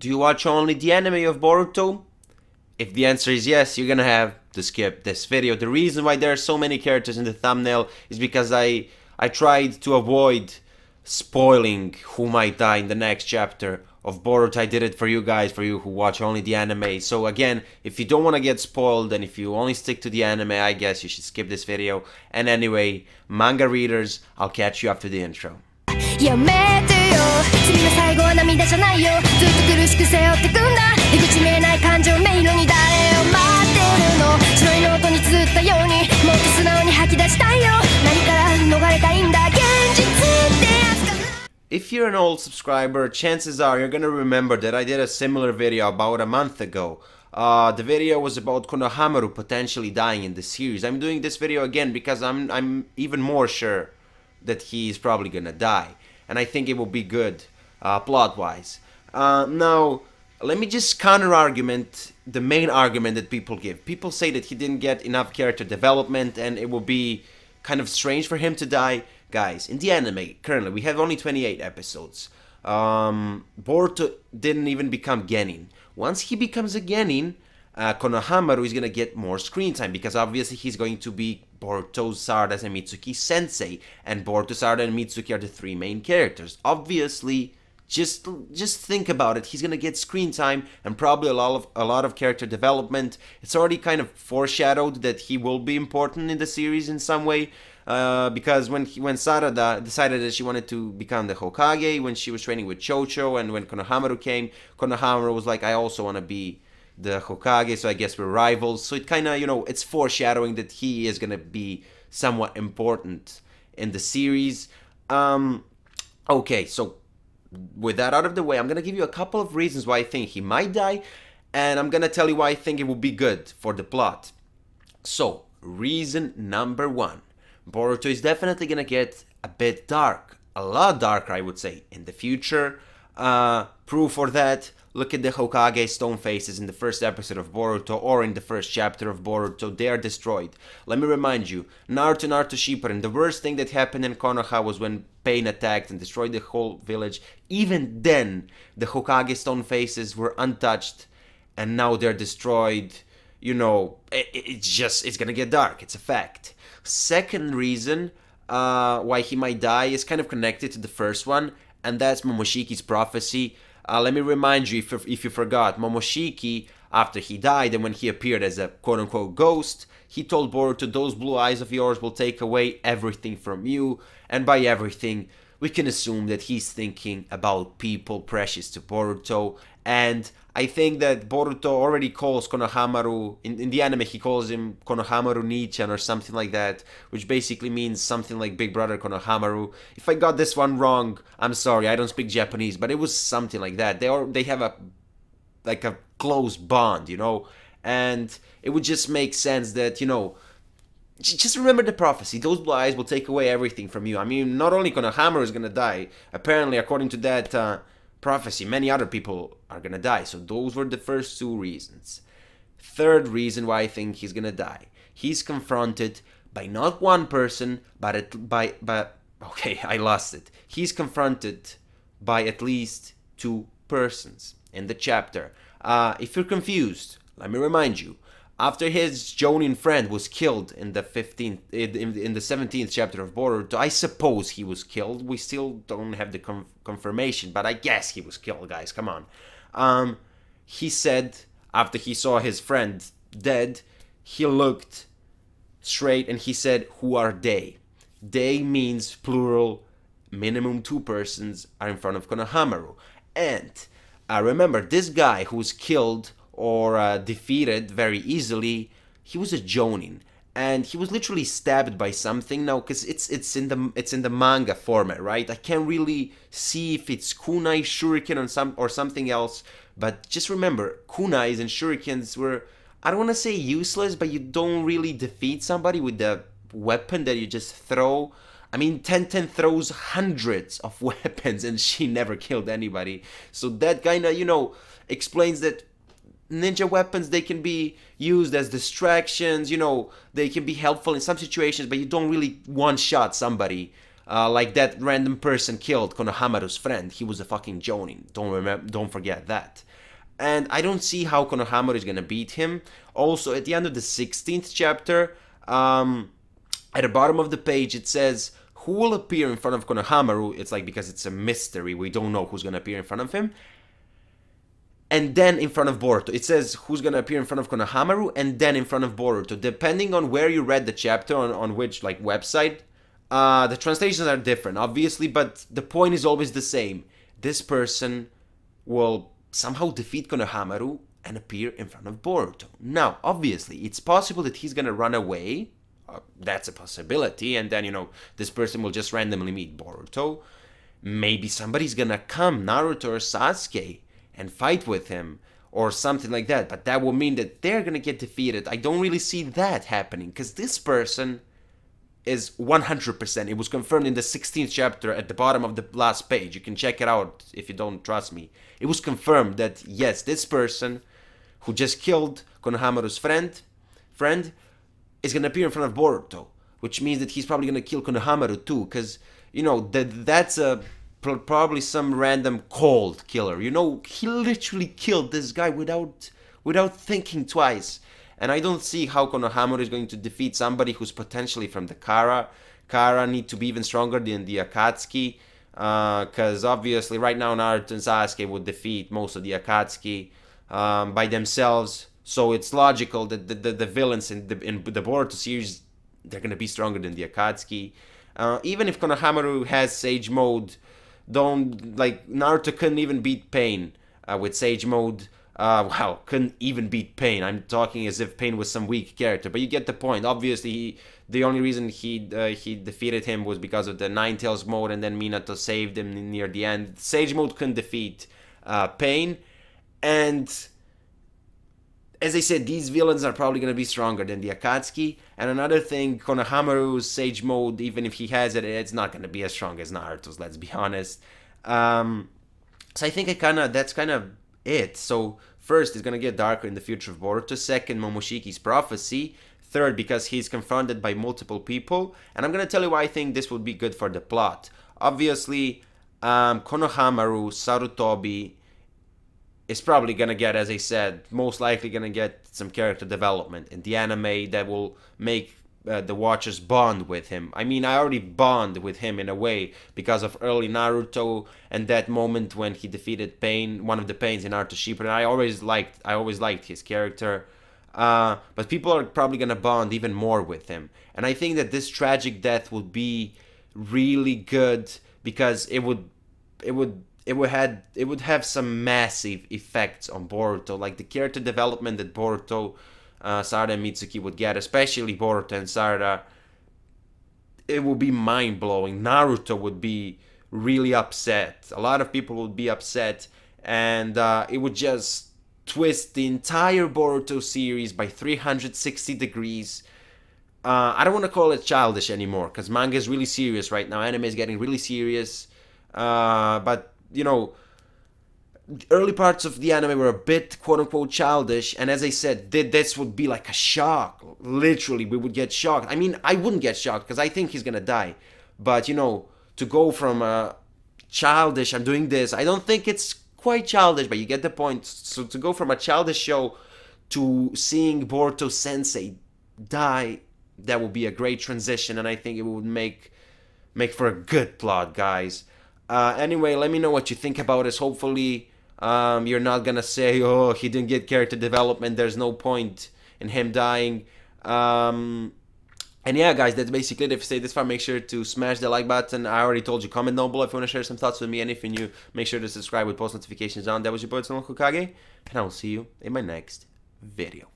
Do you watch only the anime of Boruto? If the answer is yes, you're gonna have to skip this video. The reason why there are so many characters in the thumbnail is because I tried to avoid spoiling who might die in the next chapter of Boruto. I did it for you guys, for you who watch only the anime. So again, if you don't want to get spoiled and if you only stick to the anime, I guess you should skip this video. And anyway, manga readers, I'll catch you after the intro. やめてよ罪の最後は涙じゃないよずっと苦しく背負ってくんだ出口見えない感情迷路に誰を待ってるの白いノートに綴ったようにもっと素直に吐き出したいよ何から逃れたいんだ現実ってやつかな If you're an old subscriber, chances are you're gonna remember that I did a similar video about a month ago. The video was about Konohamaru potentially dying in the series. I'm doing this video again because I'm even more sure that he's probably gonna die. And I think it will be good, plot-wise. Now, let me just counter-argument the main argument that people give. People say that he didn't get enough character development and it will be kind of strange for him to die. Guys, in the anime, currently, we have only 28 episodes. Boruto didn't even become Genin. Once he becomes a Genin, Konohamaru is gonna get more screen time because obviously he's going to be Boruto, Sarada, and Mitsuki Sensei, and Boruto, Sarada, and Mitsuki are the three main characters. Obviously, just think about it. He's gonna get screen time and probably a lot of character development. It's already kind of foreshadowed that he will be important in the series in some way. Because when Sarada decided that she wanted to become the Hokage, when she was training with Chocho, and when Konohamaru came, Konohamaru was like, I also want to be the Hokage, so I guess we're rivals. So it kind of, you know, it's foreshadowing that he is going to be somewhat important in the series. Okay, so with that out of the way, I'm going to give you a couple of reasons why I think he might die, and I'm going to tell you why I think it will be good for the plot. So, reason number one. Boruto is definitely gonna get a bit dark, a lot darker I would say, in the future. Proof for that, look at the Hokage stone faces in the first episode of Boruto or in the first chapter of Boruto. They are destroyed. Let me remind you, Naruto Shippuden, the worst thing that happened in Konoha was when Pain attacked and destroyed the whole village. Even then, the Hokage stone faces were untouched and now they're destroyed. You know, it's gonna get dark, it's a fact. Second reason why he might die is kind of connected to the first one, and that's Momoshiki's prophecy. Let me remind you, if you forgot, Momoshiki, after he died and when he appeared as a quote-unquote ghost, he told Boruto, those blue eyes of yours will take away everything from you, and by everything, we can assume that he's thinking about people precious to Boruto, and I think that Boruto already calls Konohamaru, in the anime he calls him Konohamaru Nichan or something like that, which basically means something like Big Brother Konohamaru. If I got this one wrong, I'm sorry, I don't speak Japanese, but it was something like that. They have a close bond, you know, and it would just make sense that, you know, just remember the prophecy. Those blue eyes will take away everything from you. I mean, not only Konohamaru is gonna die, apparently according to that prophecy, many other people are gonna die. So those were the first two reasons. Third reason why I think he's gonna die. He's confronted by not one person, but okay, I lost it. He's confronted by at least two persons in the chapter. If you're confused, let me remind you. After his Jonin friend was killed in the 17th chapter of Boruto, I suppose he was killed. We still don't have the confirmation, but I guess he was killed, guys. Come on. He said after he saw his friend dead, he looked straight and he said, "Who are they?" They means plural. Minimum two persons are in front of Konohamaru. And remember, this guy who was killed or defeated very easily, he was a Jonin, and he was literally stabbed by something. Now, because it's in the manga format, right? I can't really see if it's kunai, shuriken, or something else. But just remember, kunais and shurikens were, I don't want to say useless, but you don't really defeat somebody with the weapon that you just throw. I mean, Tenten throws hundreds of weapons, and she never killed anybody. So that kind of, you know, explains that ninja weapons, they can be used as distractions, you know, they can be helpful in some situations, but you don't really one-shot somebody Like that random person killed Konohamaru's friend. He was a fucking Jonin. Don't forget that. And I don't see how Konohamaru is gonna beat him. Also, at the end of the 16th chapter, at the bottom of the page, it says who will appear in front of Konohamaru. It's like because it's a mystery. We don't know who's gonna appear in front of him. And then in front of Boruto. It says who's gonna appear in front of Konohamaru and then in front of Boruto. Depending on where you read the chapter, on which like website, the translations are different, obviously, but the point is always the same. This person will somehow defeat Konohamaru and appear in front of Boruto. Now, obviously, it's possible that he's gonna run away. That's a possibility, and then, you know, this person will just randomly meet Boruto. Maybe somebody's gonna come, Naruto or Sasuke, and fight with him, or something like that, but that will mean that they're gonna get defeated. I don't really see that happening, because this person is 100%. It was confirmed in the 16th chapter at the bottom of the last page. You can check it out if you don't trust me. It was confirmed that, yes, this person who just killed Konohamaru's friend is gonna appear in front of Boruto, which means that he's probably gonna kill Konohamaru too, because, you know, that's probably some random cold killer. You know, he literally killed this guy without thinking twice. And I don't see how Konohamaru is going to defeat somebody who's potentially from the Kara. Kara need to be even stronger than the Akatsuki, because obviously right now Naruto and Sasuke would defeat most of the Akatsuki by themselves. So it's logical that the villains in the Boruto series, they're gonna be stronger than the Akatsuki. Even if Konohamaru has Sage Mode, Naruto couldn't even beat Pain with Sage Mode. Wow, couldn't even beat Pain. I'm talking as if Pain was some weak character, but you get the point. Obviously, the only reason he defeated him was because of the Nine Tails mode, and then Minato saved him near the end. Sage Mode couldn't defeat Pain, and as I said, these villains are probably going to be stronger than the Akatsuki. And another thing, Konohamaru's Sage Mode, even if he has it, it's not going to be as strong as Naruto's, let's be honest. So I think that's kind of it. So first, it's going to get darker in the future of Boruto. Second, Momoshiki's prophecy. Third, because he's confronted by multiple people. And I'm going to tell you why I think this would be good for the plot. Obviously, Konohamaru, Sarutobi is probably going to get, as I said, most likely going to get some character development in the anime that will make the watchers bond with him. I mean, I already bond with him in a way because of early Naruto and that moment when he defeated Pain, one of the Pains in Naruto Shippuden. I always liked his character. But people are probably going to bond even more with him. And I think that this tragic death would be really good because it would have some massive effects on Boruto, like the character development that Boruto, Sarada and Mitsuki would get, especially Boruto and Sarada. It would be mind-blowing. Naruto would be really upset. A lot of people would be upset, and it would just twist the entire Boruto series by 360 degrees. I don't want to call it childish anymore, because manga is really serious right now. Anime is getting really serious, but you know, the early parts of the anime were a bit quote-unquote childish, and as I said, this would be like a shock. Literally, we would get shocked. I mean, I wouldn't get shocked because I think he's gonna die, but you know, to go from childish, I'm doing this, I don't think it's quite childish, but you get the point. So to go from a childish show to seeing Boruto Sensei die, that would be a great transition, and I think it would make for a good plot, guys. Anyway, let me know what you think about this. Hopefully, you're not gonna say, oh, he didn't get character development, there's no point in him dying. And yeah, guys, that's basically it. If you stayed this far, make sure to smash the like button. I already told you, comment down below if you want to share some thoughts with me. Anything new, make sure to subscribe with post notifications on. That was your boy, Hokage, and I will see you in my next video.